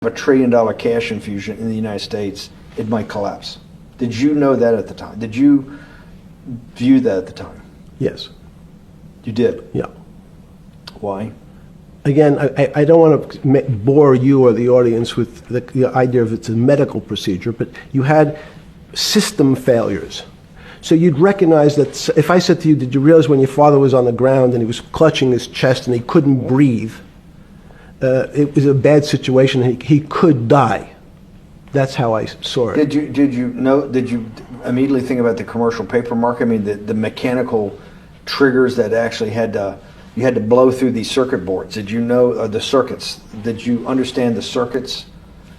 $1 trillion cash infusion in the United States, it might collapse. Did you know that at the time? Did you view that at the time? Yes. You did? Yeah. Why? Again, I don't want to bore you or the audience with the idea of it's a medical procedure, but you had system failures. So you'd recognize that if I said to you, did you realize when your father was on the ground and he was clutching his chest and he couldn't breathe, it was a bad situation, and he could die. That's how I saw it. Did you immediately think about the commercial paper market? I mean, the mechanical triggers that actually you had to blow through these circuit boards. Did you know the circuits? Did you understand the circuits?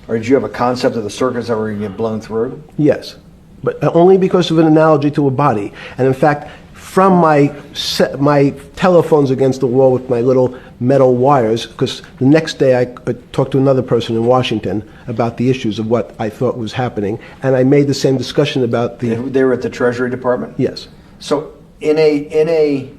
Or did you have a concept of the circuits that were going to get blown through? Yes, but only because of an analogy to a body. And in fact, from my telephones against the wall with my little metal wires, because the next day I talked to another person in Washington about the issues of what I thought was happening, and I made the same discussion about the... They were at the Treasury Department? Yes. So in a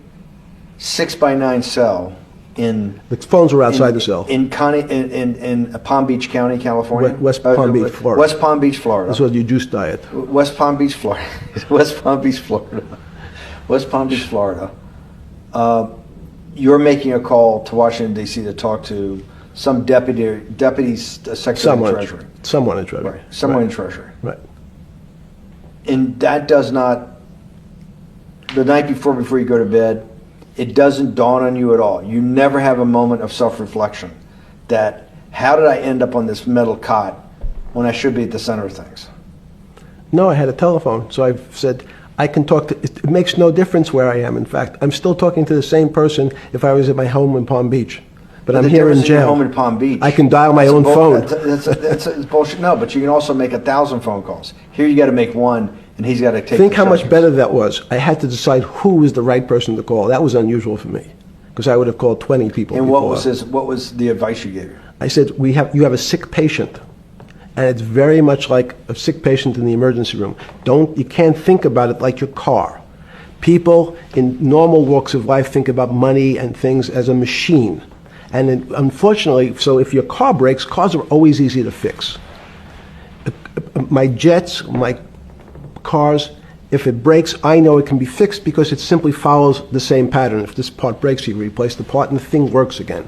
6x9 cell in... The phones were outside the cell. In Palm Beach County, California? West Palm Beach, Florida. West Palm Beach, Florida. This was your juice diet. West Palm Beach, Florida. West Palm Beach, Florida. West Palm Beach, Florida. You're making a call to Washington, D.C. to talk to some deputy secretary of Treasury. Someone in Treasury. Right. Someone in Treasury. Right. And that does not, the night before you go to bed, it doesn't dawn on you at all. You never have a moment of self-reflection that, how did I end up on this metal cot when I should be at the center of things? No, I had a telephone, so I said, I can talk to, it makes no difference where I am, in fact. I'm still talking to the same person if I was at my home in Palm Beach. But I'm here in jail. Home in Palm Beach. I can dial my own phone. That's bullshit. No, but you can also make 1,000 phone calls. Here you got to make one, and he's got to take. Think how much better that was. I had to decide who was the right person to call. That was unusual for me, because I would have called 20 people. And what was the advice you gave? I said, you have a sick patient, and it's very much like a sick patient in the emergency room. You can't think about it like your car. People in normal walks of life think about money and things as a machine. And unfortunately, so if your car breaks, cars are always easy to fix. My jets, my cars, if it breaks, I know it can be fixed because it simply follows the same pattern. If this part breaks, you replace the part and the thing works again.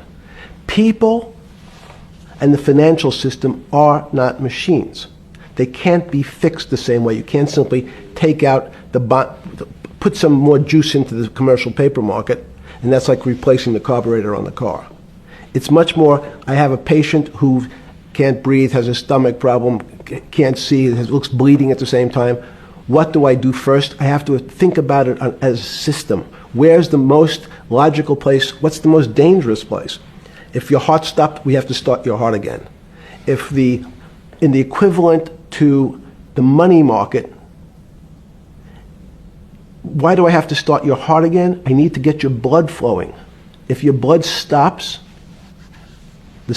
People and the financial system are not machines. They can't be fixed the same way. You can't simply take out put some more juice into the commercial paper market, and that's like replacing the carburetor on the car. It's much more, I have a patient who can't breathe, has a stomach problem, can't see, looks bleeding at the same time. What do I do first? I have to think about it as a system. Where's the most logical place? What's the most dangerous place? If your heart stopped, we have to start your heart again. In the equivalent to the money market, why do I have to start your heart again? I need to get your blood flowing. If your blood stops,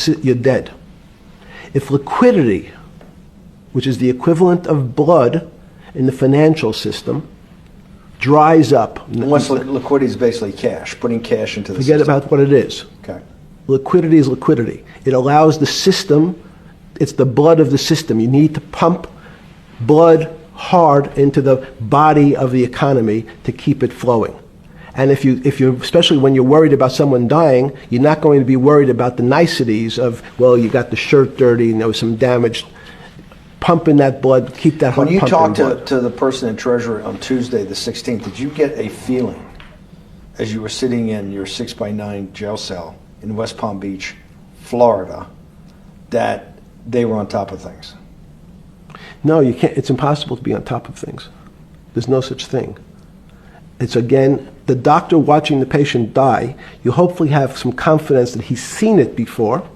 you're dead. If liquidity, which is the equivalent of blood in the financial system, dries up. Once liquidity is basically cash, putting cash into the system. Forget about what it is. Okay. Liquidity is liquidity. It allows the system, it's the blood of the system. You need to pump blood hard into the body of the economy to keep it flowing. And if you, especially when you're worried about someone dying, you're not going to be worried about the niceties of, well, you got the shirt dirty and there was some damage. Pump in that blood, keep that heart pumping. When you talked to the person in Treasury on Tuesday, the 16th, did you get a feeling as you were sitting in your 6x9 jail cell in West Palm Beach, Florida, that they were on top of things? No, you can't. It's impossible to be on top of things. There's no such thing. It's, again, the doctor watching the patient die. You hopefully have some confidence that he's seen it before.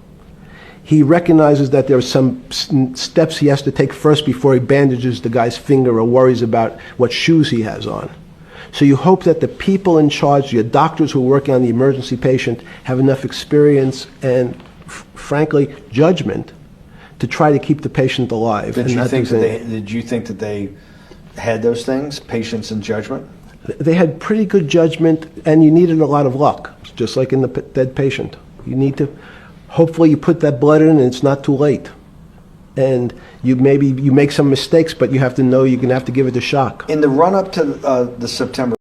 He recognizes that there are some steps he has to take first before he bandages the guy's finger or worries about what shoes he has on. So you hope that the people in charge, your doctors who are working on the emergency patient, have enough experience and, frankly, judgment to try to keep the patient alive. Did you think that they had those things, patience and judgment? They had pretty good judgment, and you needed a lot of luck, just like in the dead patient. You need to hopefully you put that blood in and it's not too late. And you make some mistakes, but you have to know you're going to have to give it a shock. In the run-up to the September